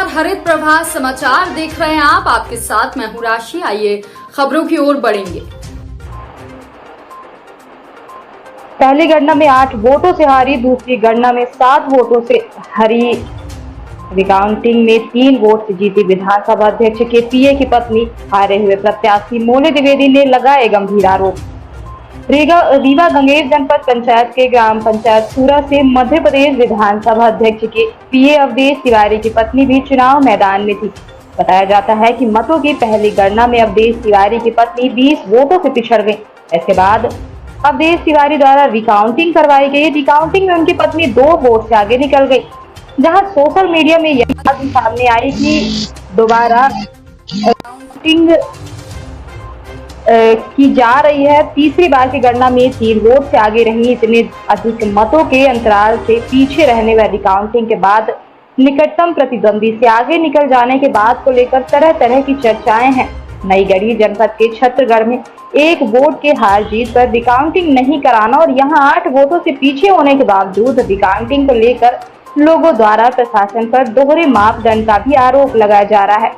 नमस्कार, हरित प्रभात समाचार देख रहे हैं आप। आपके साथ मैं हूं राशि। आइए खबरों की ओर बढ़ेंगे। पहली गणना में 8 वोटों से हारी, दूसरी गणना में 7 वोटों से हारी। रिकाउंटिंग में 3 वोट से जीती विधानसभा अध्यक्ष के पीए की पत्नी। हारे हुए प्रत्याशी मोले द्विवेदी ने लगाए गंभीर आरोप। रीवा गंगेर जनपद पंचायत के ग्राम पंचायत सूरा से मध्य प्रदेश विधानसभा अध्यक्ष के पीए अवधेश तिवारी की पत्नी भी चुनाव मैदान में थी। बताया जाता है कि मतों की पहली गणना में अवधेश तिवारी की पत्नी 20 वोटों से पिछड़ गई। इसके बाद अवधेश तिवारी द्वारा रिकाउंटिंग करवाई गई। रिकाउंटिंग में उनकी पत्नी 2 वोट से आगे निकल गई, जहां सोशल मीडिया में यह बात सामने आई कि दोबारा रिकाउंटिंग की जा रही है। तीसरी बार की गणना में 3 वोट से आगे रही। इतने अधिक मतों के अंतराल से पीछे रहने व रिकाउंटिंग के बाद निकटतम प्रतिद्वंदी से आगे निकल जाने के बाद को लेकर तरह तरह की चर्चाएं हैं। नई गढ़ी जनपद के छत्रगढ़ में 1 वोट के हार जीत पर रिकाउंटिंग नहीं कराना और यहां 8 वोटों से पीछे होने के बावजूद रिकाउंटिंग को लेकर लोगों द्वारा प्रशासन पर दोहरे मापदंड का भी आरोप लगाया जा रहा है।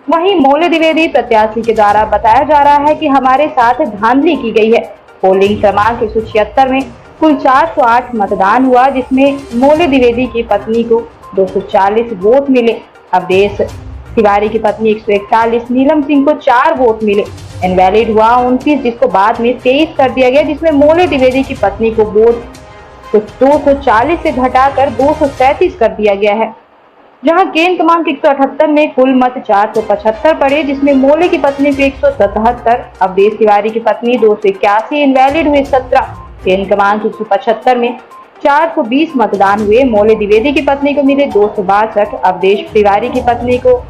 वहीं मोले द्विवेदी प्रत्याशी के द्वारा बताया जा रहा है कि हमारे साथ धांधली की गई है। पोलिंग क्रमांक 176 में कुल 408 मतदान हुआ, जिसमें मोले द्विवेदी की पत्नी को 240 वोट मिले। अवधेश तिवारी की पत्नी 141, नीलम सिंह को 4 वोट मिले। इनवैलिड हुआ 29, जिसको बाद में 23 कर दिया गया, जिसमें मोले द्विवेदी की पत्नी को वोट 240 से घटाकर 237 कर दिया गया है। जहां केंद्र क्रमांक 178 में कुल मत 475 पड़े, जिसमें मोले की पत्नी को 177, अवधेश तिवारी की पत्नी 281, इनवैलिड हुए 17। केंद्र क्रमांक 175 में 420 मतदान हुए। मोले द्विवेदी की पत्नी को मिले 262, अवधेश तिवारी की पत्नी को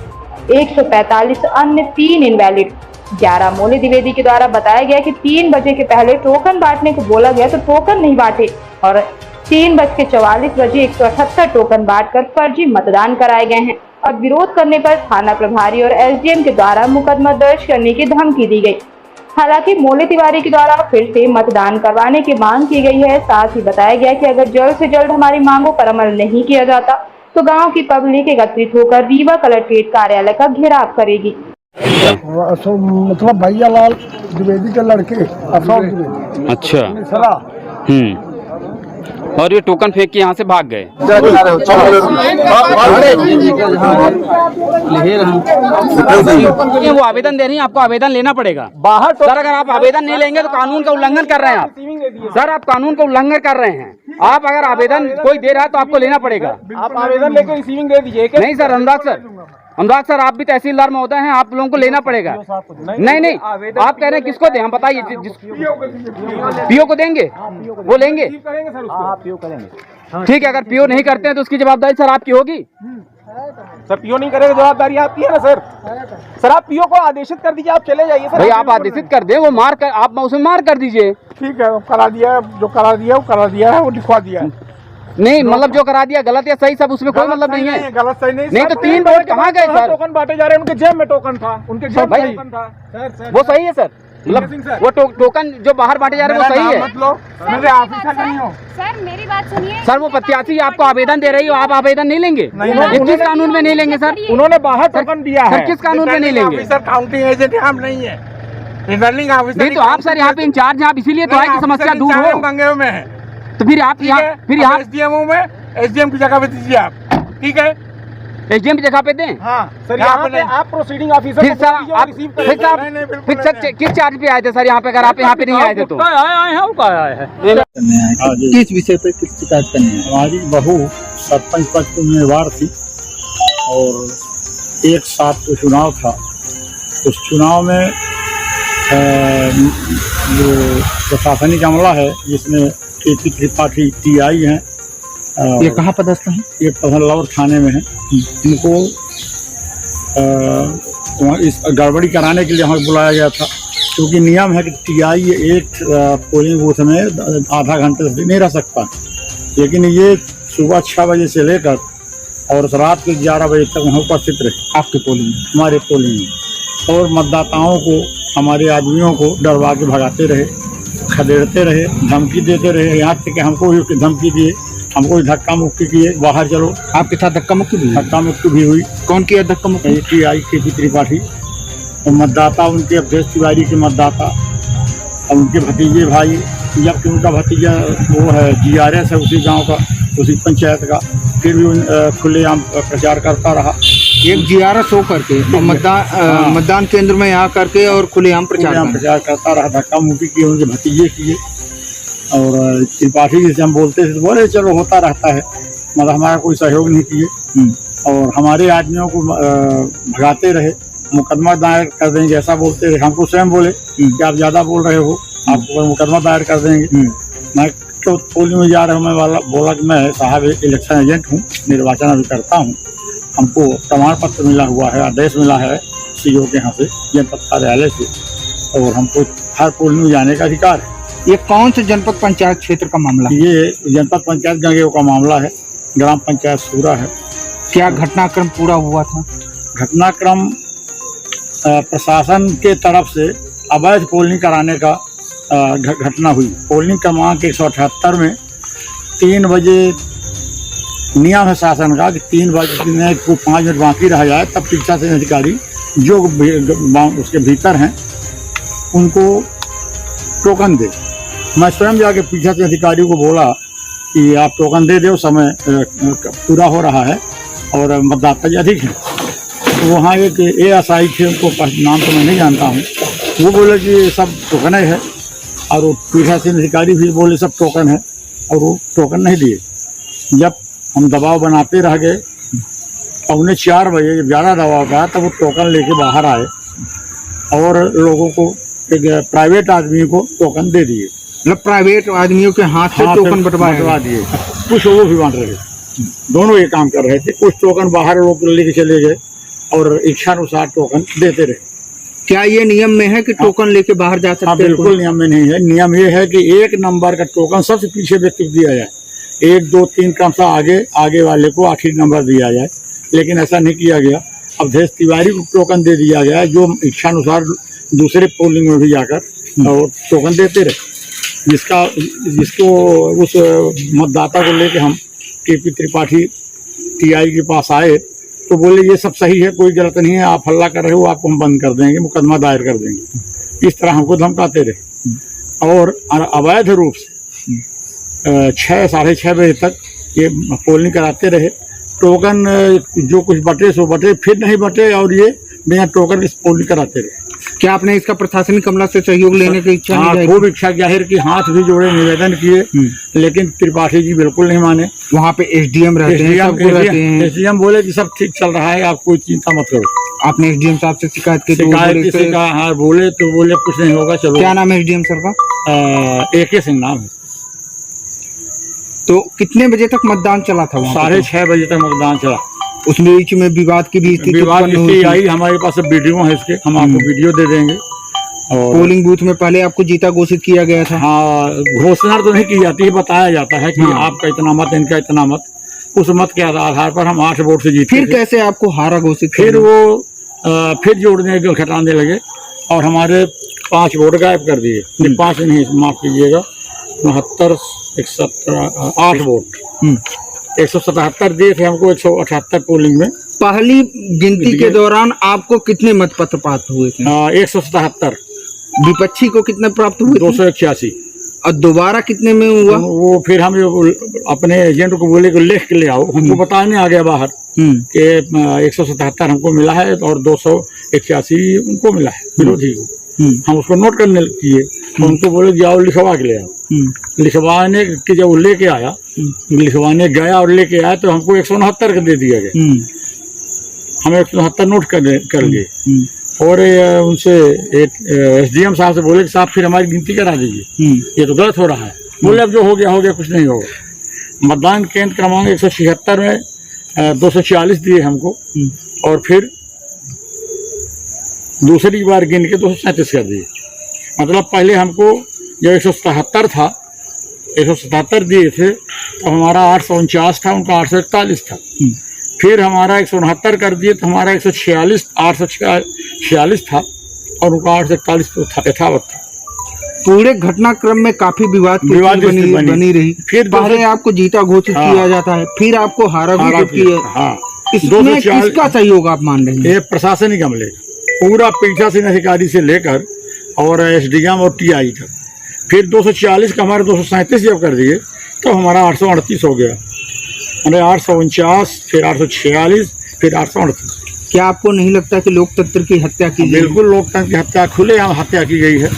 145, अन्य 3 इनवैलिड। 11 मोले द्विवेदी के द्वारा बताया गया कि 3 बजे के पहले टोकन बांटने को बोला गया तो टोकन नहीं बांटे और 3:44 बजे 178 टोकन बांटकर फर्जी मतदान कराए गए हैं और विरोध करने पर थाना प्रभारी और एसडीएम के द्वारा मुकदमा दर्ज करने की धमकी दी गई। हालांकि मोले तिवारी के द्वारा फिर से मतदान करवाने की मांग की गई है। साथ ही बताया गया कि अगर जल्द से जल्द हमारी मांगों पर अमल नहीं किया जाता तो गाँव की पब्लिक एकत्रित होकर रीवा कलेक्ट्रेट कार्यालय का घेराव करेगी। मतलब भैया लाल द्विवेदी के लड़के अशोक द्विवेदी। अच्छा। और ये टोकन फेंक के यहाँ से भाग गए। वो आवेदन दे रही हैं, आपको आवेदन लेना पड़ेगा बाहर। सर अगर आप आवेदन नहीं लेंगे तो कानून का उल्लंघन कर रहे हैं आप। सर आप कानून का उल्लंघन कर रहे हैं। आप अगर आवेदन कोई दे रहा है तो आपको लेना पड़ेगा। आप आवेदन लेकर रिसीविंग दे दीजिए। नहीं सर, अनुराग सर आप भी तहसीलदार महोदय हैं, आप लोगों को लेना पड़ेगा। नहीं आप कह रहे हैं किसको दें, हम बताइए। पीओ को देंगे, वो लेंगे। ठीक है, अगर पीओ नहीं करते हैं तो उसकी जवाबदारी सर आपकी होगी। सर पीओ नहीं करेगा, जवाबदारी आपकी है ना सर। सर आप पीओ को आदेशित कर दीजिए, आप चले जाइए सर। भाई आप आदेशित कर दें, वो मार कर आप उसमें मार कर दीजिए। ठीक है, करा दिया, जो करा दिया वो करा दिया है, वो लिखवा दिया है। नहीं मतलब जो करा दिया गलत या सही, सब उसमें कोई मतलब नहीं है। गलत सही नहीं तो 3 वोट कहाँ गए सर? टोकन बांटे जा रहे हैं, उनके जेब में टोकन था, उनके जेब में टोकन था। वो सही है सर, मतलब वो टोकन जो बाहर बांटे जा रहे हैं वो सही है। मतलब मेरे ऑफिसर नहीं हो सर, मेरी बात सुनिए। सर वो प्रत्याशी आपको आवेदन दे रही हो, आप आवेदन नहीं लेंगे? किस कानून में नहीं लेंगे सर? उन्होंने बाहर टोकन दिया है। सर किस कानून में नहीं लेंगे? काउंटिंग एजेंट हम नहीं है, रिटर्निंग ऑफिसर। नहीं तो आप सर यहाँ पे इंचार्ज हैं, आप इसीलिए तो है कि समस्या दूर हो। गंगे में है तो फिर आप यहाँ एसडीएम में एसडीएम की जगह पे दीजिए आप। ठीक है, एसडीएम की जगह पे दें। हाँ सर, यहाँ पे आप प्रोसीडिंग ऑफिसर फिर किस चार्ज पे आए थे सर यहाँ पे? अगर आप यहाँ पे नहीं आए थे तो आए हैं। किस विषय पे किस शिकायत करनी है? हमारी बहू सरपंच पद की उम्मीदवार थी और एक साथ को चुनाव था। उस चुनाव में जो प्रशासनिक अमला है जिसमें केपी त्रिपाठी टीआई हैं, ये कहाँ पदस्थ है? ये पधनलौर थाने में है। इनको इस गड़बड़ी कराने के लिए हमें बुलाया गया था, क्योंकि नियम है कि टीआई एक पोलिंग बूथ में आधा घंटे से नहीं रह सकता। लेकिन ये सुबह 6 बजे से लेकर और रात के 11 बजे तक वहाँ उपस्थित रहे। आपके पोलिंग में? हमारे पोलिंग में। और मतदाताओं को, हमारे आदमियों को डरवा के भगाते रहे, खदेड़ते रहे, धमकी देते रहे। यहाँ तक कि हमको भी धमकी दिए हमको धक्का मुक्की किए, बाहर चलो। आपके साथ धक्का मुक्की भी हुई? धक्का मुक्की भी हुई। कौन किया धक्का मुक्की? टीआई केपी त्रिपाठी और मतदाता, उनके अवधेश तिवारी के मतदाता और उनके भतीजे भाई, जबकि उनका भतीजा वो है GRS है उसी गांव का, उसी पंचायत का, फिर भी खुलेआम प्रचार करता रहा। एक GRS हो करके और मतदान केंद्र में आ करके और खुलेआम प्रचार करता रहा। धक्का मुक्की किए, उनके भतीजे किए। और त्रिपाठी जिसे हम बोलते थे तो बोले चलो होता रहता है, मतलब हमारा कोई सहयोग नहीं किए और हमारे आदमियों को भगाते रहे, मुकदमा दायर कर देंगे ऐसा बोलते रहे। हमको स्वयं बोले कि आप ज़्यादा बोल रहे हो, आपको मुकदमा दायर कर देंगे। मैं तो पोलिंग में जा रहा हूँ, मैं बोला कि मैं साहब इलेक्शन एजेंट हूँ, निर्वाचन अभी करता हूँ, हमको प्रमाण पत्र मिला हुआ है, आदेश मिला है CO के यहाँ से, जनपद कार्यालय से, और हमको हर पोलिंग में जाने का अधिकार है। ये कौन से जनपद पंचायत क्षेत्र का मामला है? ये जनपद पंचायत गंगेव का मामला है, ग्राम पंचायत सूरा है। क्या घटनाक्रम पूरा हुआ था? घटनाक्रम प्रशासन के तरफ से अवैध पोलिंग कराने का घटना हुई। पोलिंग क्रमांक 178 में 3 बजे नियम है शासन का कि 3 बजे को 5 मिनट बाकी रह जाए तब पीठासीन अधिकारी जो उसके भीतर हैं उनको टोकन दे। मैं स्वयं जाके पीठासीन अधिकारी को बोला कि आप टोकन दे दो, समय पूरा हो रहा है और मतदाता जी अधिक हैं। तो वहाँ एक ASI थे, उनको नाम तो मैं नहीं जानता हूँ, वो बोले कि ये सब टोकन है, और वो पीठासीन अधिकारी भी बोले सब टोकन है, और वो टोकन नहीं दिए। जब हम दबाव बनाते रह गए, 3:45 बजे जब ज़्यादा दबाव था तब वो टोकन लेके बाहर आए और लोगों को, एक प्राइवेट आदमी को टोकन दे दिए। मतलब प्राइवेट आदमियों के हाथ से टोकन बंटवा दिए। कुछ वो भी बांट रहे, दोनों ये काम कर रहे थे। कुछ टोकन बाहर लोग लेके चले गए और इच्छानुसार टोकन देते रहे। क्या ये नियम में है कि टोकन लेके बाहर जा सकते हैं? बिल्कुल नियम में नहीं है। नियम ये है कि 1 नंबर का टोकन सबसे पीछे व्यक्ति को दिया जाए, 1, 2, 3 क्रम से आगे वाले को आखिरी नंबर दिया जाए, लेकिन ऐसा नहीं किया गया। अवधेश तिवारी को टोकन दे दिया गया, जो इच्छानुसार दूसरे पोलिंग में भी जाकर और टोकन देते रहे। जिसको उस मतदाता को लेके हम केपी त्रिपाठी TI के पास आए तो बोले ये सब सही है, कोई गलत नहीं है, आप हल्ला कर रहे हो, आपको हम बंद कर देंगे, मुकदमा दायर कर देंगे। इस तरह हमको धमकाते रहे और अवैध रूप से 6 साढ़े 6 बजे तक ये पोलिंग कराते रहे। टोकन जो कुछ बटे सो बटे, फिर नहीं बटे, और ये बिना टोकन इस पोलिंग कराते रहे। क्या आपने इसका प्रशासनिक अमला से सहयोग लेने की इच्छा नहीं? खूब इच्छा जाहिर की, हाथ भी जोड़े, निवेदन किए, लेकिन त्रिपाठी जी बिल्कुल नहीं माने। वहाँ पे SDM रहते हैं, SDM बोले कि सब ठीक चल रहा है, आप कोई चिंता मत करो। आपने SDM साहब से शिकायत की? किसी का हाँ बोले तो बोले कुछ नहीं होगा, चलो। क्या नाम है SDM सर का? AK सिंह नाम है। तो कितने बजे तक मतदान चला था? 6:30 बजे तक मतदान चला। उस बीच में विवाद की भी स्थिति आई। हमारे पास वीडियो है इसके, हम आपको वीडियो दे देंगे। और पोलिंग बूथ में पहले आपको जीता घोषित किया गया था? हाँ, घोषणा तो नहीं की जाती है, बताया जाता है कि आपका इतना मत, इनका इतना मत। उस मत के आधार पर हम 8 वोट से जीते। फिर कैसे आपको हारा घोषित? फिर वो फिर जोड़ने के घटाने लगे और हमारे 5 वोट गायब कर दिए। 5 नहीं, माफ कीजिएगा, 69, 117, 8 वोट। 177 दिए थे हमको 178 पोलिंग में। पहली गिनती के दौरान आपको कितने मत पत्र प्राप्त हुए थे? 177। विपक्षी को कितने प्राप्त हुए? 281। और दोबारा कितने में हुआ? वो फिर हम अपने एजेंट को बोले कि लिख के ले आओ, हमको बताने आ गया बाहर कि 177 हमको मिला है और 281 उनको मिला है, विरोधी को। हम उसको नोट करने किए, उनको बोले जाओ लिखवा के ले आओ। लिखवाने के जब वो लेके आया, लिखवाने गया और लेके आया तो हमको 169 का दे दिया गया। हम 169 नोट कर लिए और उनसे एक SDM साहब से बोले कि साहब फिर हमारी गिनती करा दीजिए, ये तो गलत हो रहा है। बोले अब जो हो गया, कुछ नहीं होगा। मतदान केंद्र क्रमांक 176 में 240 दिए हमको और फिर दूसरी बार गिन के 237 कर दिए। मतलब पहले हमको जब 177 था, 177 दिए थे तो हमारा 849 था, उनका 841 था। फिर हमारा 169 कर दिए तो हमारा 846 था और उनका 841 तो यथावत था। पूरे घटनाक्रम में काफी विवाद की विवाद स्थिति स्थिति बनी रही। फिर पहले आपको जीता घोषित किया जाता है, फिर आपको हारा घोषित किया। हाँ, इसमें किसका सहयोग आप मान रहे हैं? ये प्रशासनिक अमले पूरा पीठासीन अधिकारी से लेकर और एसडीएम और टीआई तक, फिर 240 का हमारे 237 जब कर दिए तो हमारा 838 हो गया, हमारे 849, फिर 846, फिर 838। क्या आपको नहीं लगता कि लोकतंत्र की हत्या की गई? बिल्कुल लोकतंत्र की हत्या, खुलेआम हत्या की गई है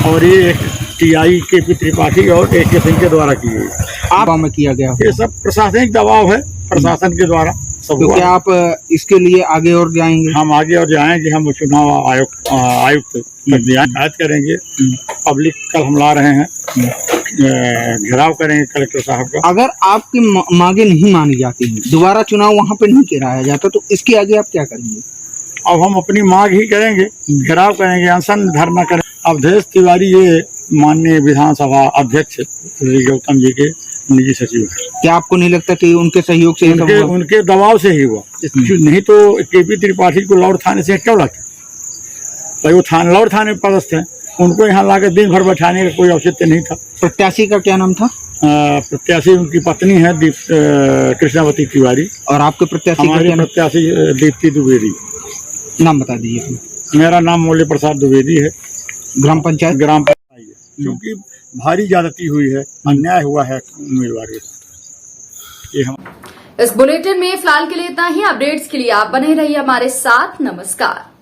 और ये एक टीआई के त्रिपाठी और AK सिंह के द्वारा की गई है। आप में किया गया ये सब प्रशासनिक दबाव है, प्रशासन के द्वारा सब तो हुआ। क्या आप इसके लिए आगे और जाएंगे? हम आगे और जाएंगे, हम चुनाव आयुक्त शिकायत करेंगे, पब्लिक कल हम ला रहे हैं, घेराव करेंगे कलेक्टर साहब का। अगर आपकी मांगे नहीं मानी जाती हैं, दोबारा चुनाव वहाँ पे नहीं कराया जाता, तो इसके आगे आप क्या करेंगे? अब हम अपनी मांग ही करेंगे, घेराव करेंगे, अनशन धरना करेंगे। अवधेश तिवारी ये माननीय विधानसभा अध्यक्ष श्री गौतम जी के निजी सचिव है। क्या आपको नहीं लगता कि उनके सहयोग से उनके दबाव से ही हुआ, नहीं तो KP त्रिपाठी को लौट थाने से क्यों लाते भाई? वो लौट थाने में पदस्थ है, उनको यहाँ लाकर दिन भर बैठाने का कोई औचित्य नहीं था। प्रत्याशी का क्या नाम था? प्रत्याशी उनकी पत्नी है कृष्णावती तिवारी, और आपके प्रत्याशी का हमारी क्या नाम? प्रत्याशी दीप्ति द्विवेदी। नाम बता दीजिए। मेरा नाम मौल्य प्रसाद द्विवेदी है, ग्राम पंचायत क्योंकि भारी ज्यादती हुई है, अन्याय हुआ है उम्मीदवार के साथ। ये हम इस बुलेटिन में फिलहाल के लिए इतना ही। अपडेट्स के लिए आप बने रहिए हमारे साथ। नमस्कार।